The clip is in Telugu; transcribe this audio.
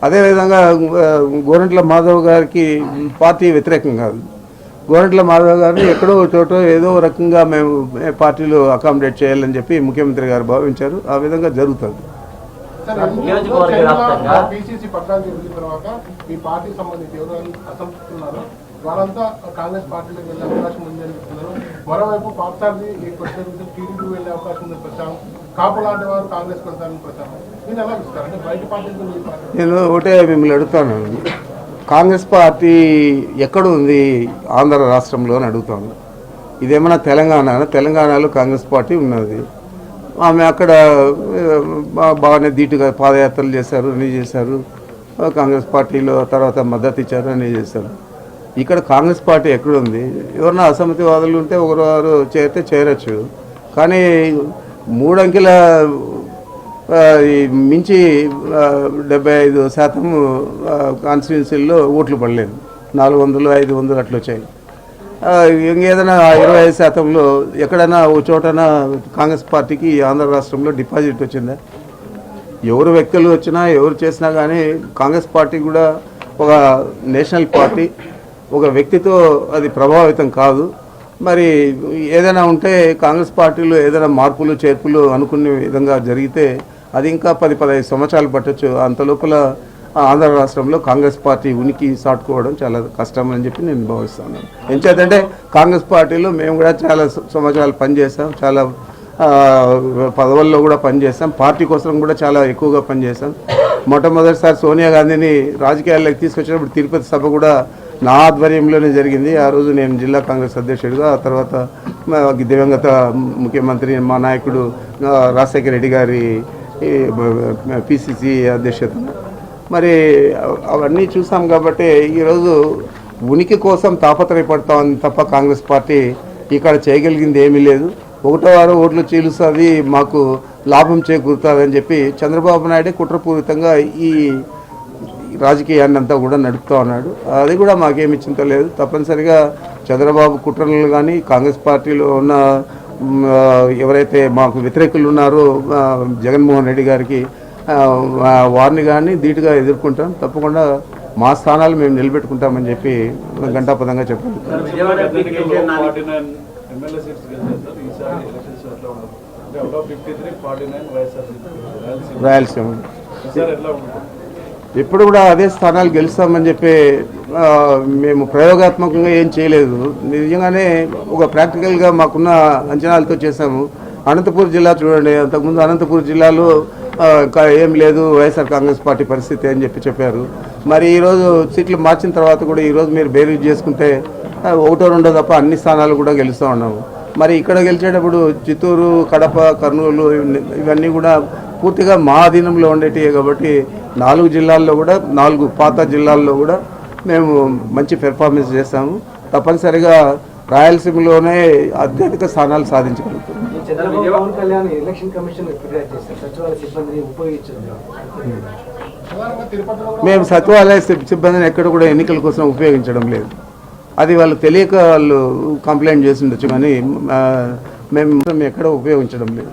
అదేవిధంగా గోరంట్ల మాధవ్ గారికి పార్టీ వ్యతిరేకం కాదు. గోరంట్ల మాధవ్ గారిని ఎక్కడో చోట ఏదో రకంగా మేము పార్టీలో అకామిడేట్ చేయాలని చెప్పి ముఖ్యమంత్రి గారు భావించారు. ఆ విధంగా జరుగుతుంది. వాళ్ళంతా కాంగ్రెస్ పార్టీలోకి వెళ్ళే అవకాశం ఉంది అనిపిస్తున్నారు. మరోవైపు పాప్సార్ది ఈ క్వశ్చన్ టీడీపీ వెళ్ళే అవకాశం ఉంది ప్రచారం, కాపు లాంటి వారు కాంగ్రెస్ వెళ్తారని ప్రచారం. నేను ఎలా ఇస్తారు అంటే బయట పార్టీలతో నేను ఒకటే మిమ్మల్ని అడుగుతాను, కాంగ్రెస్ పార్టీ ఎక్కడ ఉంది ఆంధ్ర రాష్ట్రంలో అని అడుగుతాను. ఇదేమన్నా తెలంగాణలో కాంగ్రెస్ పార్టీ ఉన్నది. ఆమె అక్కడ బాగానే ధీటుగా పాదయాత్రలు చేశారు, అన్నీ చేశారు. కాంగ్రెస్ పార్టీలో తర్వాత మద్దతు ఇచ్చారు, అన్నీ చేశారు. ఇక్కడ కాంగ్రెస్ పార్టీ ఎక్కడుంది? ఎవరన్నా అసమ్మతివాదులు ఉంటే ఒకరు చేరితే చేరచ్చు. కానీ 3 అంకెల మించి 75% కాన్స్టిట్యున్సీల్లో ఓట్లు పడలేదు. 400, 500 అట్లా వచ్చాయి. ఇంకేదైనా 25%లో ఎక్కడైనా ఓ చోటన కాంగ్రెస్ పార్టీకి ఆంధ్ర రాష్ట్రంలో డిపాజిట్ వచ్చిందా? ఎవరు వ్యక్తులు వచ్చినా ఎవరు చేసినా కానీ కాంగ్రెస్ పార్టీ కూడా ఒక నేషనల్ పార్టీ, ఒక వ్యక్తితో అది ప్రభావితం కాదు. మరి ఏదైనా ఉంటే కాంగ్రెస్ పార్టీలో ఏదైనా మార్పులు చేర్పులు అనుకునే విధంగా జరిగితే అది ఇంకా 10-15 సంవత్సరాలు పట్టచ్చు. అంత లోపల ఆంధ్ర రాష్ట్రంలో కాంగ్రెస్ పార్టీ ఉనికి సాటుకోవడం చాలా కష్టం అని చెప్పి నేను భావిస్తున్నాను. ఎంచేతంటే కాంగ్రెస్ పార్టీలో మేము కూడా చాలా సంవత్సరాలు పనిచేసాం, చాలా పదవుల్లో కూడా పనిచేస్తాం, పార్టీ కోసం కూడా చాలా ఎక్కువగా పనిచేస్తాం. మొట్టమొదటిసారి సోనియా గాంధీని రాజకీయాల్లోకి తీసుకొచ్చినప్పుడు తిరుపతి సభ కూడా నా ఆధ్వర్యంలోనే జరిగింది. ఆ రోజు నేను జిల్లా కాంగ్రెస్ అధ్యక్షుడిగా, ఆ తర్వాత దివంగత ముఖ్యమంత్రి మా నాయకుడు రాజశేఖర రెడ్డి గారి పిసిసి అధ్యక్షత. మరి అవన్నీ చూసాం కాబట్టి ఈరోజు ఉనికి కోసం తాపత్రయపడతామని తప్ప కాంగ్రెస్ పార్టీ ఇక్కడ చేయగలిగింది ఏమీ లేదు. 1వ ఓట్లు చీలుస్తుంది, మాకు లాభం చేకూరుతుంది అని చెప్పి చంద్రబాబు నాయుడే కుట్రపూరితంగా ఈ రాజకీయాన్ని అంతా కూడా నడుపుతూ ఉన్నాడు. అది కూడా మాకేమి చింత లేదు. తప్పనిసరిగా చంద్రబాబు కుట్రలు కానీ కాంగ్రెస్ పార్టీలో ఉన్న ఎవరైతే మాకు వ్యతిరేకులు ఉన్నారో జగన్మోహన్ రెడ్డి గారికి వారిని కానీ ధీటుగా ఎదుర్కొంటాం. తప్పకుండా మా స్థానాలు మేము నిలబెట్టుకుంటామని చెప్పి ఘంటాపదంగా చెప్పాలి. రాయలసీమ ఎప్పుడు కూడా అదే స్థానాలు గెలుస్తామని చెప్పి మేము ప్రయోగాత్మకంగా ఏం చేయలేదు. నిజంగానే ఒక ప్రాక్టికల్గా మాకున్న అంచనాలతో చేశాము. అనంతపూర్ జిల్లా చూడండి, అంతకుముందు అనంతపూర్ జిల్లాలో ఏం లేదు వైఎస్ఆర్ కాంగ్రెస్ పార్టీ పరిస్థితి అని చెప్పారు. మరి ఈరోజు సీట్లు మార్చిన తర్వాత కూడా ఈరోజు మీరు బేరీజ్ చేసుకుంటే 1-2 తప్ప అన్ని స్థానాలు కూడా గెలుస్తూ ఉన్నాము. మరి ఇక్కడ గెలిచేటప్పుడు చిత్తూరు, కడప, కర్నూలు ఇవన్నీ కూడా పూర్తిగా మా అధీనంలో ఉండేటివే కాబట్టి 4 జిల్లాల్లో కూడా 4 పాత జిల్లాల్లో కూడా మేము మంచి పెర్ఫార్మెన్స్ చేస్తాము. తప్పనిసరిగా రాయలసీమలోనే అత్యధిక స్థానాలు సాధించగలుగుతాం. మేము సచివాలయ సిబ్బందిని ఎక్కడ కూడా ఎన్నికల కోసం ఉపయోగించడం లేదు. అది వాళ్ళు తెలియక వాళ్ళు కంప్లైంట్ చేసి ఉండొచ్చు, కానీ మేము ఎక్కడ ఉపయోగించడం లేదు.